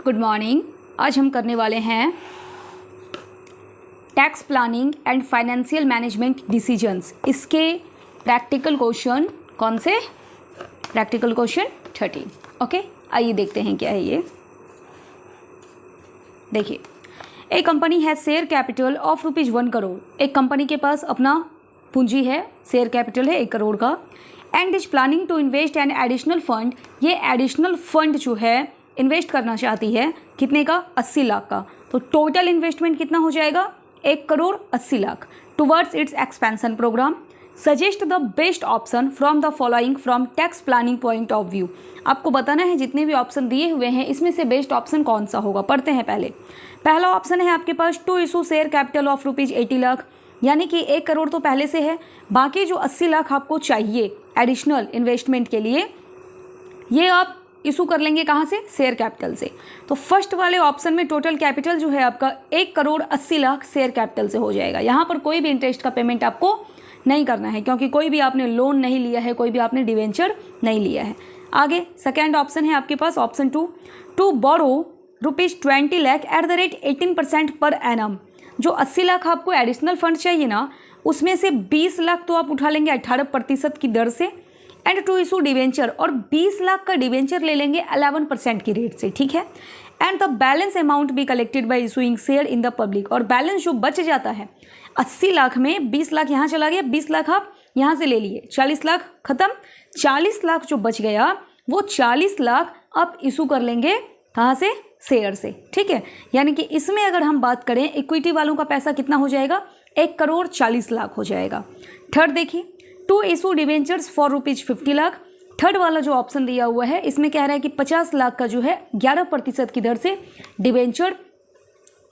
Good morning. आज हम करने वाले हैं tax planning and financial management decisions. इसके प्रैक्टिकल क्वेश्चन कौन से? Practical question 13। ओके, आइए देखते हैं क्या है ये। देखिए, एक कंपनी है शेयर कैपिटल ऑफ ₹1 करोड़। एक कंपनी के पास अपना पूंजी है, शेयर कैपिटल है 1 करोड़ का, and is planning to invest an additional fund. ये एडिशनल फंड जो है इन्वेस्ट करना चाहती है, कितने का? 80 लाख का। तो टोटल इन्वेस्टमेंट कितना हो जाएगा? 1 crore 80 lakh towards its expansion program. Suggest the best option from the following from tax planning point of view. आपको बताना है जितने भी ऑप्शन दिए हुए हैं इसमें से बेस्ट ऑप्शन कौन सा होगा। पढ़ते हैं पहले। पहला ऑप्शन है आपके पास to issue share capital of ₹80 lakh, यानी कि 1 करोड़ तो पहले से है, बाकी जो 80 लाख आपको चाहिए एडिशनल इन्वेस्टमेंट के लिए, ये आप इशू कर लेंगे कहाँ से? शेयर कैपिटल से। तो फर्स्ट वाले ऑप्शन में टोटल कैपिटल जो है आपका 1 करोड़ 80 लाख शेयर कैपिटल से हो जाएगा। यहाँ पर कोई भी इंटरेस्ट का पेमेंट आपको नहीं करना है, क्योंकि कोई भी आपने लोन नहीं लिया है, कोई भी आपने डिवेंचर नहीं लिया है। आगे सेकेंड ऑप्शन है आपके पास option 2, to borrow ₹20 lakh at the rate 18% per annum. जो 80 लाख आपको एडिशनल फंड चाहिए ना, उसमें से 20 लाख तो आप उठा लेंगे 18% की दर से, एंड टू इशू डिवेंचर, और 20 लाख का डिवेंचर ले लेंगे 11% की रेट से, ठीक है। And the balance amount be collected by issuing share in the public. और बैलेंस जो बच जाता है 80 लाख में 20 लाख यहाँ चला गया, 20 लाख आप यहाँ से ले लिए, 40 लाख खत्म। 40 लाख जो बच गया वो 40 लाख आप इशू कर लेंगे कहाँ से? शेयर से, ठीक है। यानी कि इसमें अगर हम बात करें इक्विटी वालों का पैसा कितना हो जाएगा? 1 करोड़ 40 लाख हो जाएगा। थर्ड देखिए, to issue debentures for ₹50 lakh. Third वाला जो ऑप्शन दिया हुआ है इसमें कह रहा है कि 50 लाख का जो है 11% की दर से डिवेंचर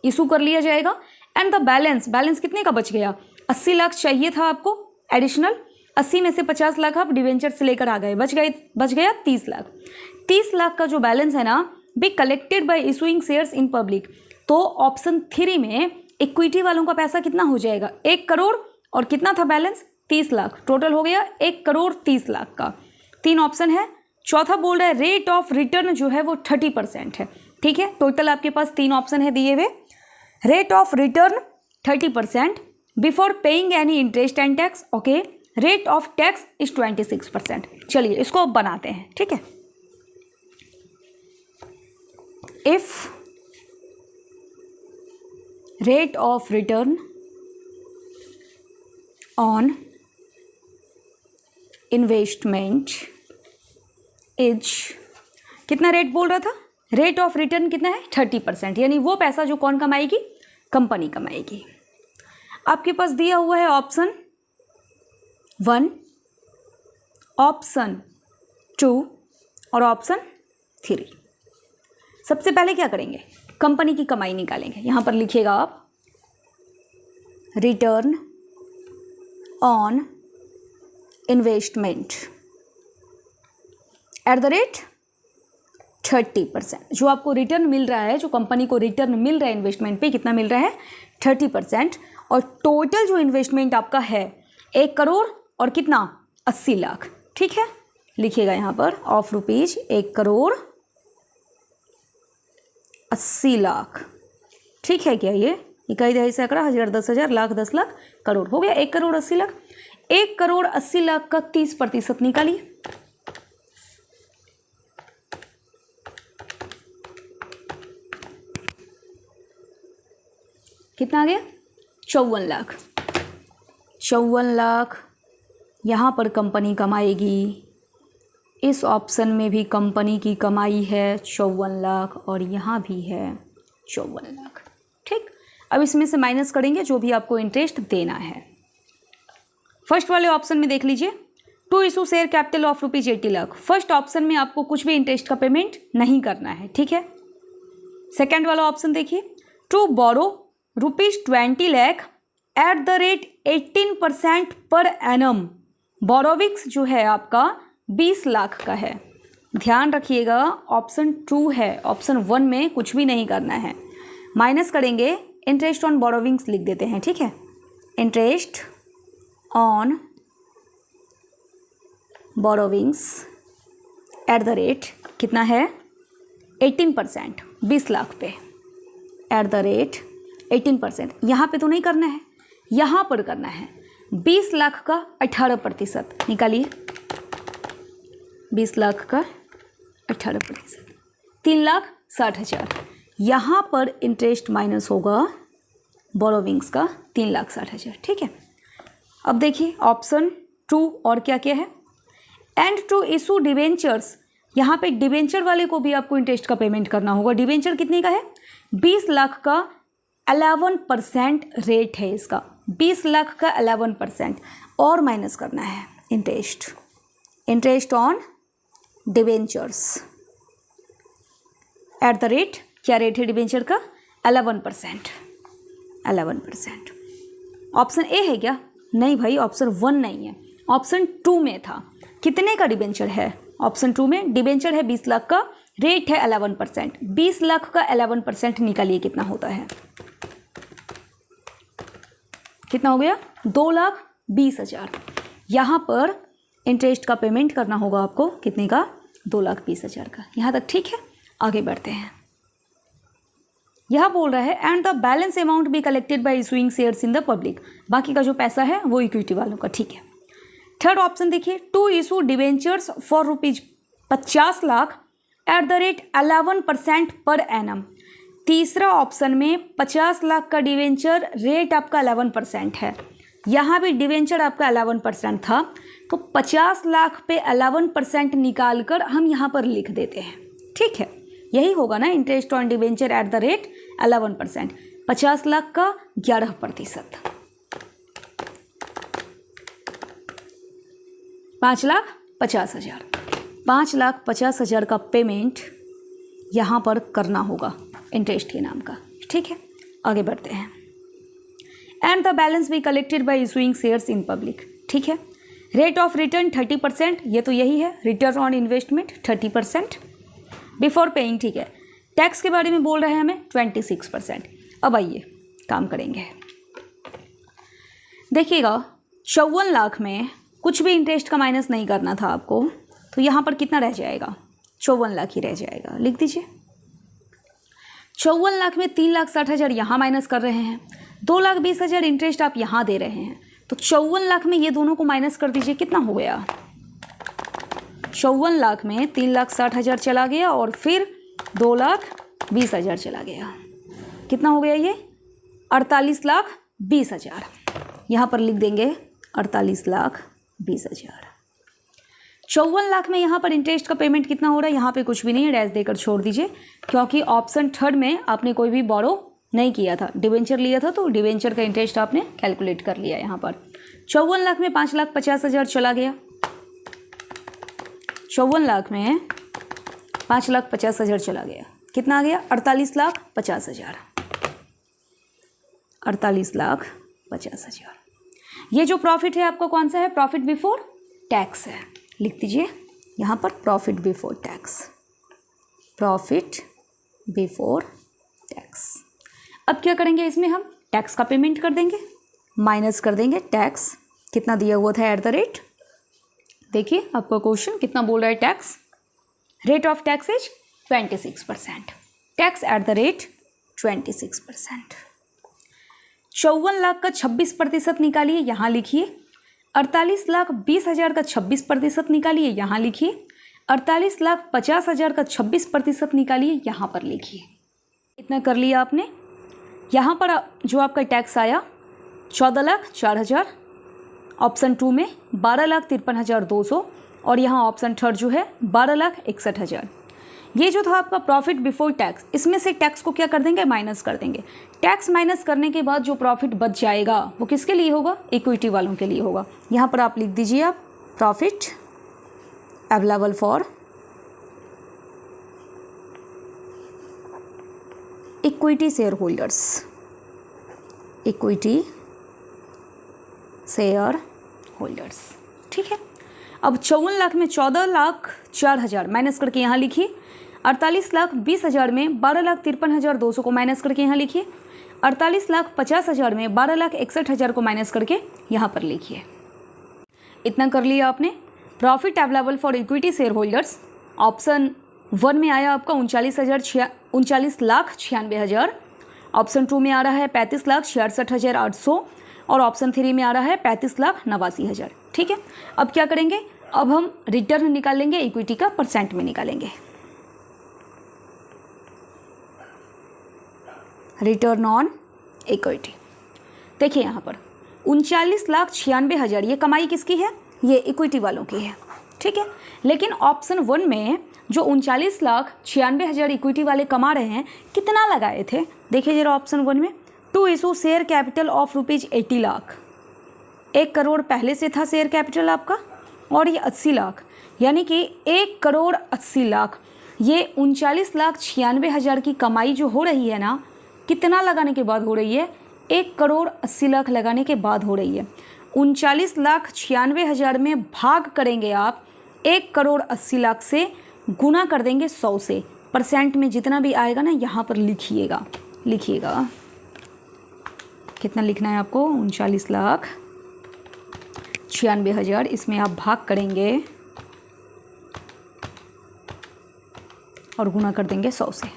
इशू कर लिया जाएगा। एंड द बैलेंस कितने का बच गया? 80 लाख चाहिए था आपको एडिशनल, 80 में से 50 लाख आप डिवेंचर से लेकर आ गए, बच गया 30 लाख। 30 लाख का जो बैलेंस है ना, be collected by issuing shares in public. तो ऑप्शन 3 में इक्विटी वालों का पैसा कितना हो जाएगा? 1 करोड़ और कितना था बैलेंस? 30 लाख। टोटल हो गया 1 करोड़ 30 लाख का। 3 ऑप्शन है। चौथा बोल रहा है रेट ऑफ रिटर्न जो है वो 30% है, ठीक है। टोटल आपके पास 3 ऑप्शन है दिए हुए। Rate of return 30% before paying any interest and tax. Okay, rate of tax is 26%। चलिए इसको अब बनाते हैं, ठीक है। If rate of return on investment is, कितना रेट बोल रहा था? रेट ऑफ रिटर्न कितना है? 30%, यानी वो पैसा जो कौन कमाएगी? कंपनी कमाएगी। आपके पास दिया हुआ है ऑप्शन 1, ऑप्शन 2 और ऑप्शन 3। सबसे पहले क्या करेंगे? कंपनी की कमाई निकालेंगे। यहां पर लिखिएगा आप return on investment at the rate 30%। जो आपको रिटर्न मिल रहा है, जो कंपनी को रिटर्न मिल रहा है इन्वेस्टमेंट पे, कितना मिल रहा है? 30%। और टोटल जो इन्वेस्टमेंट आपका है 1 करोड़ और कितना? 80 लाख, ठीक है। लिखिएगा यहाँ पर ऑफ रुपीज 1 करोड़ 80 लाख, ठीक है क्या? ये इकाई दहाई सैकड़ा हजार 10,000 लाख 10 लाख करोड़ हो गया 1 करोड़ 80 लाख। 1 करोड़ 80 लाख का 30% निकालिए। कितना आ गया? 54 लाख। 54 लाख यहाँ पर कंपनी कमाएगी। इस ऑप्शन में भी कंपनी की कमाई है 54 लाख और यहाँ भी है 54 लाख, ठीक। अब इसमें से माइनस करेंगे जो भी आपको इंटरेस्ट देना है। फर्स्ट वाले ऑप्शन में देख लीजिए, to issue share capital of ₹80 lakh. First option में आपको कुछ भी इंटरेस्ट का पेमेंट नहीं करना है, ठीक है। सेकेंड वाला ऑप्शन देखिए, to borrow ₹20 lakh at the rate 18% per annum. बोरोविक्स जो है आपका 20 लाख का है। ध्यान रखिएगा ऑप्शन 2 है, ऑप्शन 1 में कुछ भी नहीं करना है। माइनस करेंगे, इंटरेस्ट ऑन बोरोविंग्स लिख देते हैं, ठीक है। Interest on borrowings eight the rate कितना है? 18%। 20 लाख पे @18%। यहाँ पे तो नहीं करना है, यहाँ पर करना है। 20 लाख का 18% निकालिए, 20 लाख का 18%, 3,60,000। यहाँ पर इंटरेस्ट माइनस होगा बोरोविंग्स का 3,60,000। ठीक है, अब देखिए ऑप्शन 2 और क्या क्या है। एंड टू इशू डिवेंचर्स, यहाँ पे डिवेंचर वाले को भी आपको इंटरेस्ट का पेमेंट करना होगा। डिवेंचर कितने का है? 20 लाख का 11% रेट है इसका, 20 लाख का 11% और माइनस करना है इंटरेस्ट ऑन डिवेंचर्स क्या रेट है डिवेंचर का? 11%। ऑप्शन ए है क्या? नहीं भाई, ऑप्शन 1 नहीं है, ऑप्शन 2 में था। कितने का डिवेंचर है? ऑप्शन 2 में डिवेंचर है 20 लाख का, रेट है 11%। 20 लाख का 11% निकालिए कितना होता है? कितना हो गया? 2,20,000। यहाँ पर इंटरेस्ट का पेमेंट करना होगा आपको कितने का? 2,20,000 का। यहाँ तक ठीक है, आगे बढ़ते हैं। यह बोल रहा है and the balance amount be collected by issuing shares in the public, बाकी का जो पैसा है वो इक्विटी वालों का। ठीक है, थर्ड ऑप्शन देखिए, to issue debentures for ₹50 lakh @11% पर एनम। तीसरा ऑप्शन में 50 लाख का डिवेंचर, रेट आपका 11% है। यहाँ भी डिवेंचर आपका 11% था, तो 50 लाख पे 11% निकाल कर हम यहाँ पर लिख देते हैं। ठीक है, यही होगा ना इंटरेस्ट ऑन डिवेंचर @11%। 50 लाख का 11%, 5,50,000। 5,50,000 का पेमेंट यहाँ पर करना होगा इंटरेस्ट के नाम का। ठीक है, आगे बढ़ते हैं। And the balance be collected by issuing shares in public. ठीक है, रेट ऑफ रिटर्न 30%, ये तो यही है, return on investment 30% before paying. ठीक है, टैक्स के बारे में बोल रहे हैं हमें 26%। अब आइए काम करेंगे। देखिएगा 54 लाख में कुछ भी इंटरेस्ट का माइनस नहीं करना था आपको, तो यहाँ पर कितना रह जाएगा? 54 लाख ही रह जाएगा। लिख दीजिए, 54 लाख में 3,60,000 यहाँ माइनस कर रहे हैं, 2,20,000 इंटरेस्ट आप यहाँ दे रहे हैं, तो 54 लाख में ये दोनों को माइनस कर दीजिए, कितना हो गया? 54 लाख में 3,60,000 चला गया और फिर 2,20,000 चला गया, कितना हो गया ये? 48,20,000। यहाँ पर लिख देंगे 48,20,000। 54 लाख में यहाँ पर इंटरेस्ट का पेमेंट कितना हो रहा है? यहाँ पे कुछ भी नहीं है, डैश देकर छोड़ दीजिए, क्योंकि ऑप्शन 3 में आपने कोई भी बोरो नहीं किया था, डिवेंचर लिया था, तो डिवेंचर का इंटरेस्ट आपने कैलकुलेट कर लिया। यहाँ पर 54 लाख में 5,50,000 चला गया, 54 लाख में 5,50,000 चला गया, कितना आ गया? 48,50,000। 48,50,000। ये जो प्रॉफिट है आपका कौन सा है? प्रॉफिट बिफोर टैक्स है। लिख दीजिए यहाँ पर profit before tax, profit before tax. अब क्या करेंगे इसमें? हम टैक्स का पेमेंट कर देंगे, माइनस कर देंगे टैक्स। कितना दिया हुआ था @ देखिए आपका क्वेश्चन कितना बोल रहा है? Tax, rate of tax is 26%, tax @ 26%। 54 lakh का 26% निकालिए, यहाँ लिखिए। 48,20,000 का 26% निकालिए, यहाँ लिखिए। 48,50,000 का 26% निकालिए, यहाँ पर लिखिए। इतना कर लिया आपने। यहाँ पर जो आपका टैक्स आया 14,04,000, ऑप्शन 2 में 12,53,200 और यहाँ ऑप्शन 3 जो है 12,61,000। ये जो था आपका प्रॉफिट बिफोर टैक्स, इसमें से टैक्स को क्या कर देंगे? माइनस कर देंगे। टैक्स माइनस करने के बाद जो प्रॉफिट बच जाएगा वो किसके लिए होगा? इक्विटी वालों के लिए होगा। यहाँ पर आप लिख दीजिए, आप profit available for equity share holders, equity share holders. ठीक है, अब 54 लाख में 14,04,000 माइनस करके यहाँ लिखिए। 48,20,000 में 12,53,200 को माइनस करके यहाँ लिखिए। 48,50,000 में 12,61,000 को माइनस करके यहाँ पर लिखिए। इतना कर लिया आपने। Profit available for equity share holders option 1 में आया आपका 39,96,000। ऑप्शन 2 में आ रहा है 35,66,800 और ऑप्शन 3 में आ रहा है 35,89,000। ठीक है, अब क्या करेंगे, अब हम रिटर्न निकालेंगे, इक्विटी का परसेंट में निकालेंगे। Return on equity. देखिए यहाँ पर 39,96,000 ये कमाई किसकी है, ये इक्विटी वालों की है। ठीक है, लेकिन ऑप्शन 1 में जो 39,96,000 इक्विटी वाले कमा रहे हैं, कितना लगाए थे, देखिए जरा ऑप्शन 1 में, to issue share capital of ₹80 lakh. 1 crore पहले से था शेयर कैपिटल आपका, और ये 80 लाख, यानी कि 1 करोड़ 80 लाख। ये 39,96,000 की कमाई जो हो रही है ना, कितना लगाने के बाद हो रही है, 1 करोड़ 80 लाख लगाने के बाद हो रही है। 39,96,000 में भाग करेंगे आप 1 करोड़ 80 लाख से, गुना कर देंगे 100 से। परसेंट में जितना भी आएगा ना यहाँ पर लिखिएगा, कितना लिखना है आपको, 39,96,000, इसमें आप भाग करेंगे और गुना कर देंगे 100 से।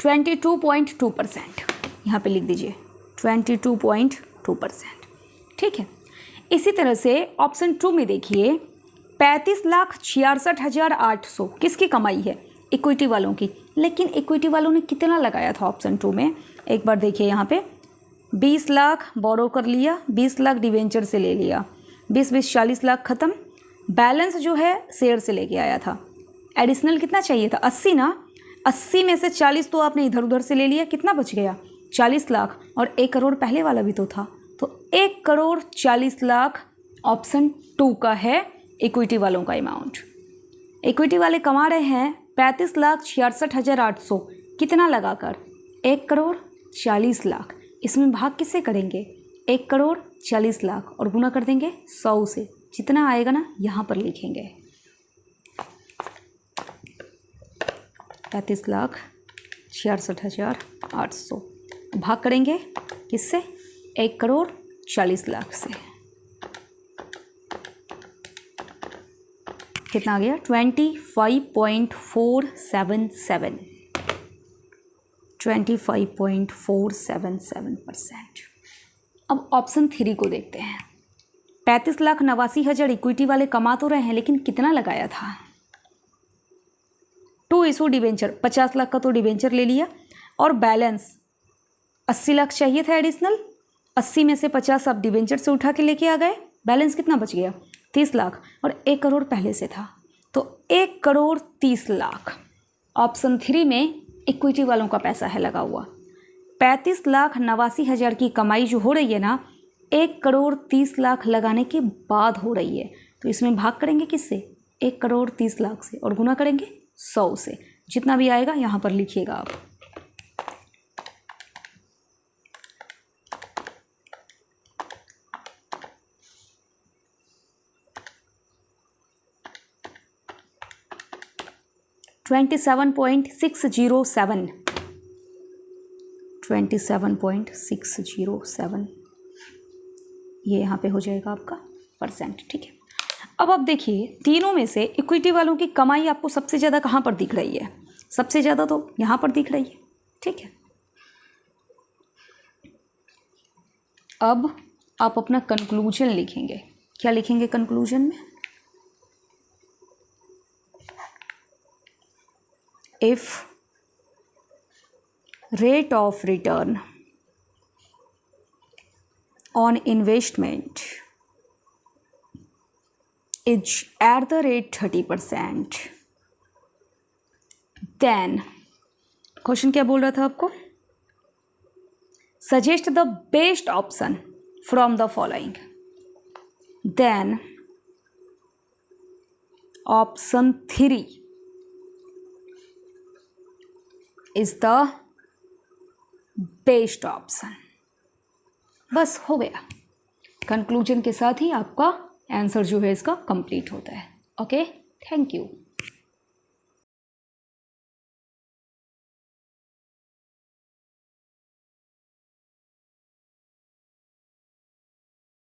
22.2% यहाँ पे लिख दीजिए, 22.2%। ठीक है, इसी तरह से ऑप्शन 2 में देखिए 35,66,800 किसकी कमाई है, इक्विटी वालों की। लेकिन इक्विटी वालों ने कितना लगाया था ऑप्शन 2 में, एक बार देखिए यहाँ पे 20 लाख बोरो कर लिया, 20 लाख डिवेंचर से ले लिया, 20-20 40 लाख खत्म। बैलेंस जो है शेयर से लेके आया था। एडिशनल कितना चाहिए था, 80 ना, 80 में से 40 तो आपने इधर उधर से ले लिया, कितना बच गया, 40 लाख, और 1 करोड़ पहले वाला भी तो था, तो 1 करोड़ 40 लाख ऑप्शन 2 का है इक्विटी वालों का अमाउंट। इक्विटी वाले कमा रहे हैं 35,66,800, कितना लगाकर, 1 करोड़ 40 लाख। इसमें भाग किससे करेंगे, 1 करोड़ 40 लाख और गुना कर देंगे 100 से, जितना आएगा ना यहाँ पर लिखेंगे, 35,66,800 भाग करेंगे किससे, 1 करोड़ 40 लाख से, कितना आ गया, 25.477, 25.477%। अब ऑप्शन 3 को देखते हैं। 35,89,000 इक्विटी वाले कमा तो रहे हैं, लेकिन कितना लगाया था, 2 इशू डिवेंचर, 50 लाख का तो डिवेंचर ले लिया, और बैलेंस 80 लाख चाहिए था एडिशनल, 80 में से 50 आप डिवेंचर से उठा के लेके आ गए, बैलेंस कितना बच गया, 30 लाख, और 1 करोड़ पहले से था, तो 1 करोड़ 30 लाख ऑप्शन 3 में इक्विटी वालों का पैसा है लगा हुआ। 35,89,000 की कमाई जो हो रही है ना, 1 करोड़ 30 लाख लगाने के बाद हो रही है, तो इसमें भाग करेंगे किससे, 1 करोड़ 30 लाख से, और गुना करेंगे 100 से, जितना भी आएगा यहाँ पर लिखिएगा आप। $27.607 ये यहाँ पे हो जाएगा आपका परसेंट। ठीक है, अब आप देखिए तीनों में से इक्विटी वालों की कमाई आपको सबसे ज़्यादा कहाँ पर दिख रही है, सबसे ज़्यादा तो यहाँ पर दिख रही है। ठीक है, अब आप अपना कंक्लूजन लिखेंगे, क्या लिखेंगे कंक्लूजन में, if rate of return on investment is at the rate 30%, then question क्या बोल रहा था आपको, suggest the best option from the following, then option 3 is the best option. बस हो गया, कंक्लूजन के साथ ही आपका आंसर जो है इसका कंप्लीट होता है। Okay, thank you.